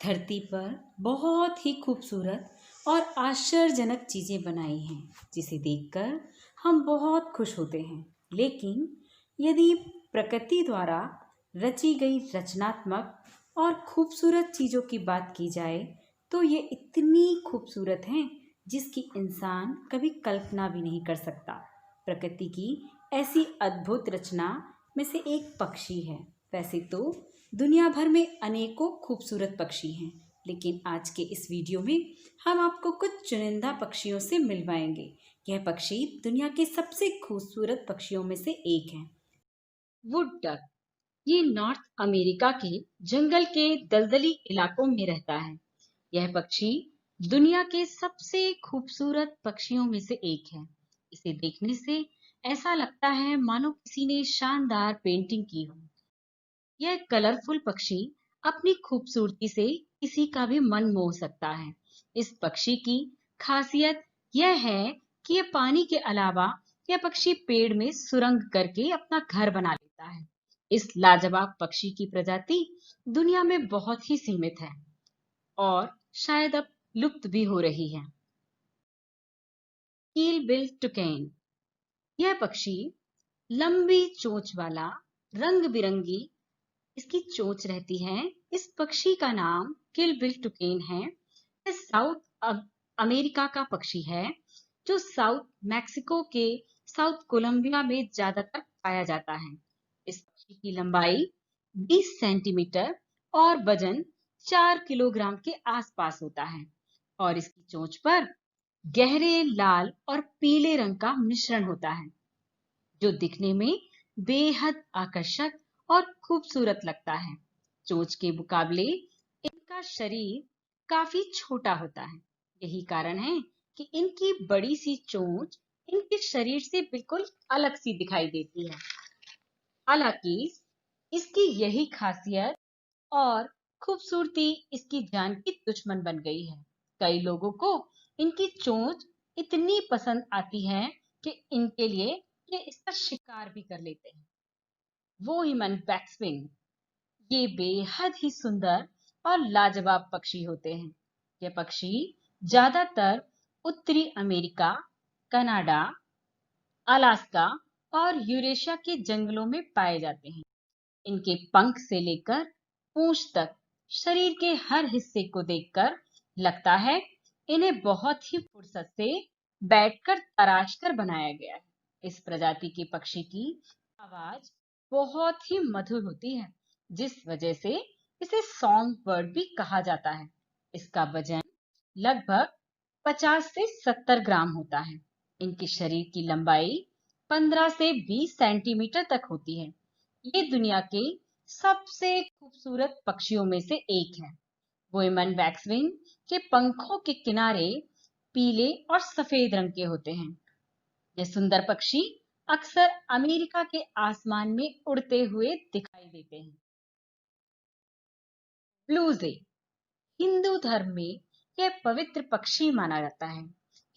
धरती पर बहुत ही खूबसूरत और आश्चर्यजनक चीज़ें बनाई हैं जिसे देखकर हम बहुत खुश होते हैं। लेकिन यदि प्रकृति द्वारा रची गई रचनात्मक और खूबसूरत चीज़ों की बात की जाए तो ये इतनी खूबसूरत हैं जिसकी इंसान कभी कल्पना भी नहीं कर सकता। प्रकृति की ऐसी अद्भुत रचना में से एक पक्षी है। वैसे तो दुनिया भर में अनेकों खूबसूरत पक्षी हैं, लेकिन आज के इस वीडियो में हम आपको कुछ चुनिंदा पक्षियों से मिलवाएंगे। यह पक्षी दुनिया के सबसे खूबसूरत पक्षियों में से एक है। Wood duck. ये नॉर्थ अमेरिका के जंगल के दलदली इलाकों में रहता है। यह पक्षी दुनिया के सबसे खूबसूरत पक्षियों में से एक है। इसे देखने से ऐसा लगता है मानो किसी ने शानदार पेंटिंग की हो। यह कलरफुल पक्षी अपनी खूबसूरती से किसी का भी मन मोह सकता है। इस पक्षी की खासियत यह है कि यह पानी के अलावा यह पक्षी पेड़ में सुरंग करके अपना घर बना लेता है। इस लाजवाब पक्षी की प्रजाति दुनिया में बहुत ही सीमित है और शायद अब लुप्त भी हो रही है। कील बिल टुकेन। यह पक्षी लंबी चोंच वाला, रंग बिरंगी इसकी चोंच रहती है। इस पक्षी का नाम किल बिल टुकेन है। यह साउथ अमेरिका का पक्षी है जो साउथ मैक्सिको के साउथ कोलंबिया में ज्यादातर पाया जाता है। इस पक्षी की लंबाई 20 सेंटीमीटर और वजन 4 किलोग्राम के आसपास होता है और इसकी चोंच पर गहरे लाल और पीले रंग का मिश्रण होता है जो दिखने में बेहद आकर्षक और खूबसूरत लगता है। चोंच के मुकाबले इनका शरीर काफी छोटा होता है। यही कारण है कि इनकी बड़ी सी चोंच इनके शरीर से बिल्कुल अलग सी दिखाई देती है। हालांकि इसकी यही खासियत और खूबसूरती इसकी जान की दुश्मन बन गई है। कई लोगों को इनकी चोंच इतनी पसंद आती है कि इनके लिए ये इसका शिकार भी कर लेते हैं। वो ह्यूमन बैक्सविंग। ये बेहद ही सुंदर और लाजवाब पक्षी होते हैं। ये पक्षी ज्यादातर उत्तरी अमेरिका, कनाडा, अलास्का और यूरेशिया के जंगलों में पाए जाते हैं। इनके पंख से लेकर पूंछ तक शरीर के हर हिस्से को देखकर लगता है इन्हें बहुत ही फुर्सत से बैठकर तराश कर बनाया गया है। इस प्रजाति के पक्षी की आवाज बहुत ही मधुर होती है, जिस वजह से इसे सॉन्ग बर्ड भी कहा जाता है। इसका वजन लगभग 50 से 70 ग्राम होता है। इनके शरीर की लंबाई 15 से 20 सेंटीमीटर तक होती है। ये दुनिया के सबसे खूबसूरत पक्षियों में से एक है। वुइमन वैक्सविंग के पंखों के किनारे पीले और सफेद रंग के होते हैं। ये सुंदर पक्षी अक्सर अमेरिका के आसमान में उड़ते हुए दिखाई देते हैं। ब्लू जे। हिंदू धर्म में यह पवित्र पक्षी माना जाता है।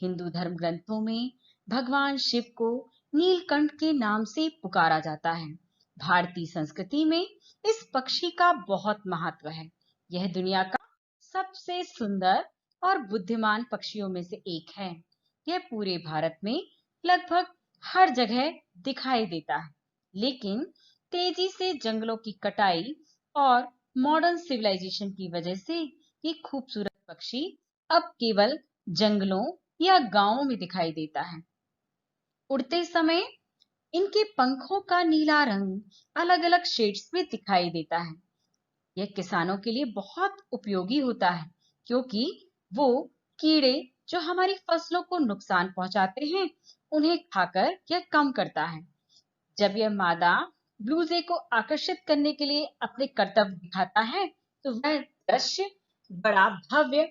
हिंदू धर्म ग्रंथों में भगवान शिव को नीलकंठ के नाम से पुकारा जाता है। भारतीय संस्कृति में इस पक्षी का बहुत महत्व है। यह दुनिया का सबसे सुंदर और बुद्धिमान पक्षियों में से एक है। यह पूरे भारत में लगभग हर जगह दिखाई देता है, लेकिन तेजी से जंगलों की कटाई और मॉडर्न सिविलाइजेशन की वजह से ये खूबसूरत पक्षी अब केवल जंगलों या गांवों में दिखाई देता है। उड़ते समय इनके पंखों का नीला रंग अलग अलग शेड्स में दिखाई देता है। यह किसानों के लिए बहुत उपयोगी होता है क्योंकि वो कीड़े जो हमारी फसलों को नुकसान पहुंचाते हैं उन्हें खाकर यह कम करता है। जब यह मादा ब्लूजे को आकर्षित करने के लिए अपने करतब दिखाता है तो वह दृश्य बड़ा भव्य,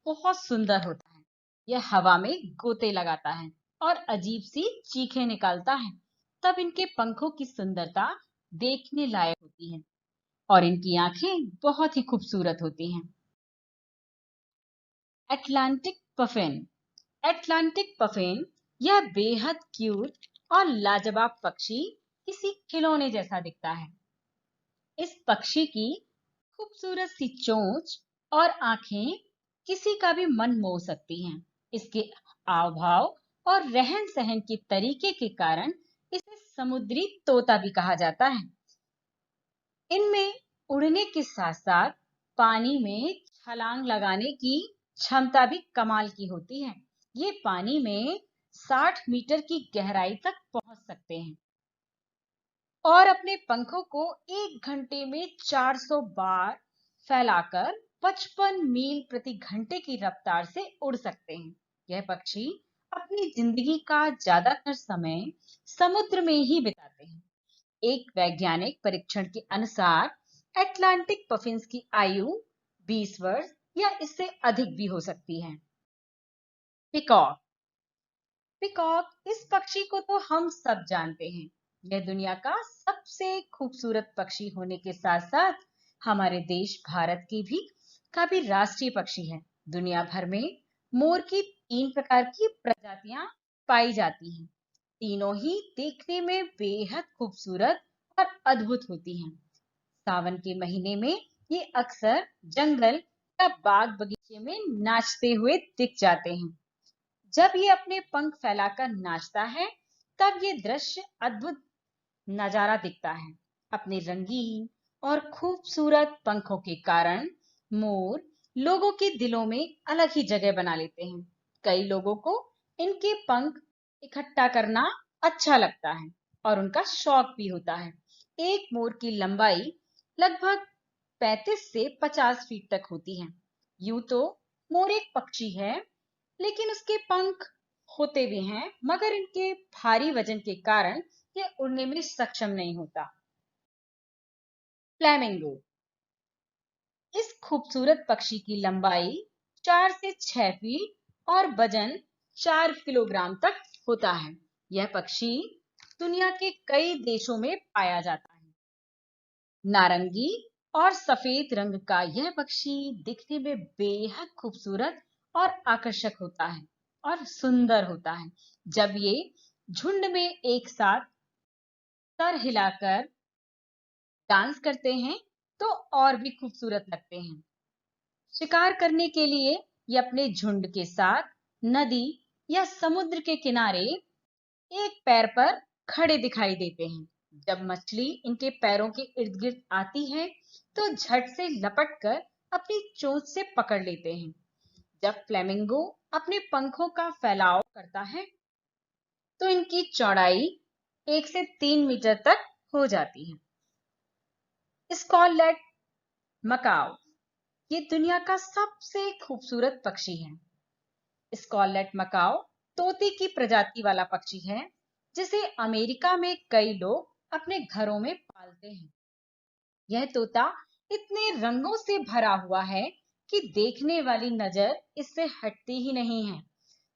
बहुत सुंदर होता है। यह हवा में गोते लगाता है और अजीब सी चीखें निकालता है। तब इनके पंखों की सुंदरता देखने लायक होती है और इनकी आंखें बहुत ही खूबसूरत होती हैं। Atlantic puffin. अटलांटिक पफिन यह बेहद क्यूट और लाजवाब पक्षी किसी खिलौने जैसा दिखता है। इस पक्षी की खूबसूरत सी चोंच और आंखें किसी का भी मन मोह सकती हैं। इसके हाव भाव और रहन सहन के तरीके के कारण इसे समुद्री तोता भी कहा जाता है। इनमें उड़ने के साथ साथ पानी में छलांग लगाने की क्षमता भी कमाल की होती है। ये पानी में 60 मीटर की गहराई तक पहुंच सकते हैं और अपने पंखों को 1 घंटे में 400 बार फैलाकर 55 मील प्रति घंटे की रफ्तार से उड़ सकते हैं। यह पक्षी अपनी जिंदगी का ज्यादातर समय समुद्र में ही बिताते हैं। एक वैज्ञानिक परीक्षण के अनुसार अटलांटिक पफिन्स की आयु 20 वर्ष या इससे अधिक भी हो सकती है। पिकॉक पिकॉक इस पक्षी को तो हम सब जानते हैं। यह दुनिया का सबसे खूबसूरत पक्षी होने के साथ साथ हमारे देश भारत की भी राष्ट्रीय पक्षी है। दुनिया भर में मोर की 3 प्रकार की प्रजातियां पाई जाती हैं। तीनों ही देखने में बेहद खूबसूरत और अद्भुत होती हैं। सावन के महीने में ये अक्सर जंगल या बाग बगीचे में नाचते हुए दिख जाते हैं। जब ये अपने पंख फैलाकर नाचता है, तब ये दृश्य अद्भुत नजारा दिखता है। अपने रंगीन और खूबसूरत पंखों के कारण मोर लोगों के दिलों में अलग ही जगह बना लेते हैं। कई लोगों को इनके पंख इकट्ठा करना अच्छा लगता है और उनका शौक भी होता है। एक मोर की लंबाई लगभग 35 से 50 फीट तक होती है। यूं तो मोर एक पक्षी है, लेकिन उसके पंख होते भी हैं, मगर इनके भारी वजन के कारण यह उड़ने में सक्षम नहीं होता। फ्लैमिंगो इस खूबसूरत पक्षी की लंबाई 4 से 6 फीट और वजन 4 किलोग्राम तक होता है। यह पक्षी दुनिया के कई देशों में पाया जाता है। नारंगी और सफेद रंग का यह पक्षी दिखने में बेहद खूबसूरत और आकर्षक होता है और सुंदर होता है। जब ये झुंड में एक साथ सर हिलाकर डांस करते हैं तो और भी खूबसूरत लगते हैं। शिकार करने के लिए ये अपने झुंड के साथ नदी या समुद्र के किनारे एक पैर पर खड़े दिखाई देते हैं। जब मछली इनके पैरों के इर्द गिर्द आती है तो झट से लपट कर अपनी चोंच से पकड़ लेते हैं। जब फ्लेमिंगो अपने पंखों का फैलाव करता है तो इनकी चौड़ाई 1 से 3 मीटर तक हो जाती है। स्कॉलेट मकाओ ये दुनिया का सबसे खूबसूरत पक्षी है। स्कॉलेट मकाओ तोते की प्रजाति वाला पक्षी है, जिसे अमेरिका में कई लोग अपने घरों में पालते हैं। यह तोता इतने रंगों से भरा हुआ है कि देखने वाली नजर इससे हटती ही नहीं है।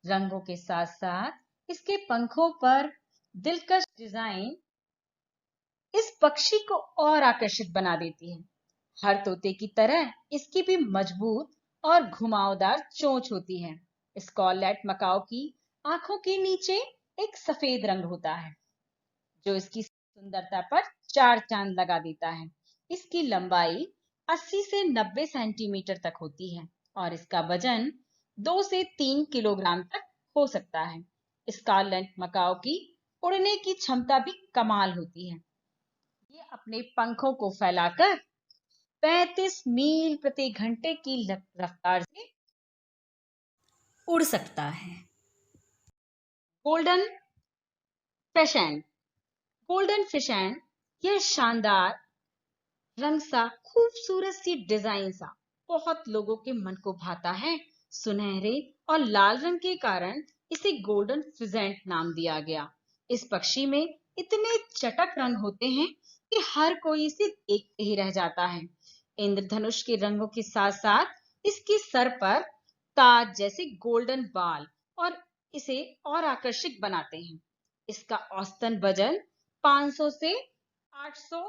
रंगों के साथ साथ इसके पंखों पर दिलकश डिजाइन इस पक्षी को और आकर्षित बना देती है। हर तोते की तरह इसकी भी मजबूत और घुमावदार चोंच होती है। स्कॉलेट मकाओ की आंखों के नीचे एक सफेद रंग होता है, जो इसकी सुंदरता पर 4 चांद लगा देता है। इसकी लंबाई 80 से 90 सेंटीमीटर तक होती है और इसका वजन 2 से 3 किलोग्राम तक हो सकता है। स्कारलेट मकाओ की उड़ने की क्षमता भी कमाल होती है। ये अपने पंखों को फैलाकर 35 मील प्रति घंटे की रफ्तार से उड़ सकता है। गोल्डन फिशैंड गोल्डन फिशैंड यह शानदार रंग सा खूबसूरत सी डिजाइन सा बहुत लोगों के मन को भाता है। सुनहरे और लाल रंग के कारण इसे गोल्डन फिजेंट नाम दिया गया। इस पक्षी में इतने चटक रंग होते हैं कि हर कोई इसे देखते ही रह जाता है। इंद्रधनुष के रंगों के साथ साथ इसके सर पर ताज जैसे गोल्डन बाल और इसे और आकर्षक बनाते हैं। इसका औसतन वजन 500 से 800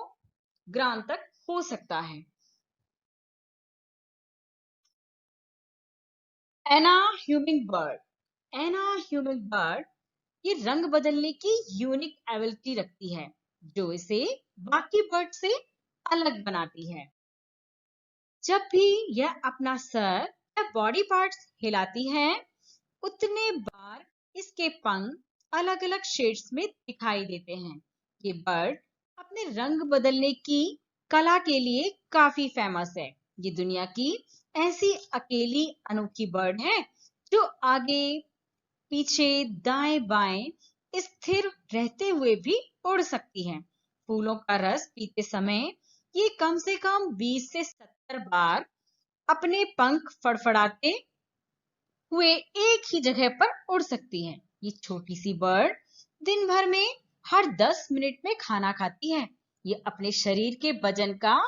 ग्राम तक हो सकता है। एना ह्यूमिंग बर्ड एना ह्यूमिंग बर्ड ये रंग बदलने की यूनिक एबिलिटी रखती है, जो इसे बाकी बर्ड से अलग बनाती है। जब भी यह अपना सर या बॉडी पार्ट्स हिलाती है, उतने बार इसके पंख अलग अलग शेड्स में दिखाई देते हैं। ये बर्ड अपने रंग बदलने की कला के लिए काफी फेमस है। ये दुनिया की ऐसी अकेली अनोखी बर्ड है जो आगे पीछे दाएं बाएं स्थिर रहते हुए भी उड़ सकती है। फूलों का रस पीते समय ये कम से कम 20 से 70 बार अपने पंख फड़फड़ाते हुए एक ही जगह पर उड़ सकती हैं। ये छोटी सी बर्ड दिन भर में हर 10 मिनट में खाना खाती है। ये अपने शरीर के वजन का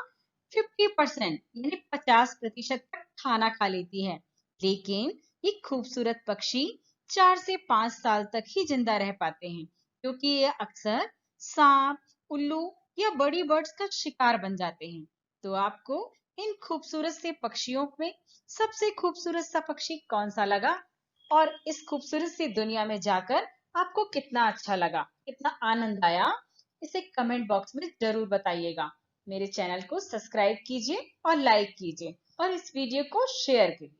50% यानी 50% तक खाना खा लेती है। लेकिन ये खूबसूरत पक्षी 4 से 5 साल तक ही जिंदा रह पाते हैं, क्योंकि ये अक्सर सांप, उल्लू या बड़ी बर्ड्स का शिकार बन जाते हैं। तो आपको इन खूबसूरत से पक्षियों में सबसे खूबसूरत सा पक्षी कौन सा लगा, और इस खूबसूरत सी दुनिया में जाकर आपको कितना अच्छा लगा, कितना आनंद आया, इसे कमेंट बॉक्स में जरूर बताइएगा। मेरे चैनल को सब्सक्राइब कीजिए और लाइक कीजिए और इस वीडियो को शेयर कीजिए।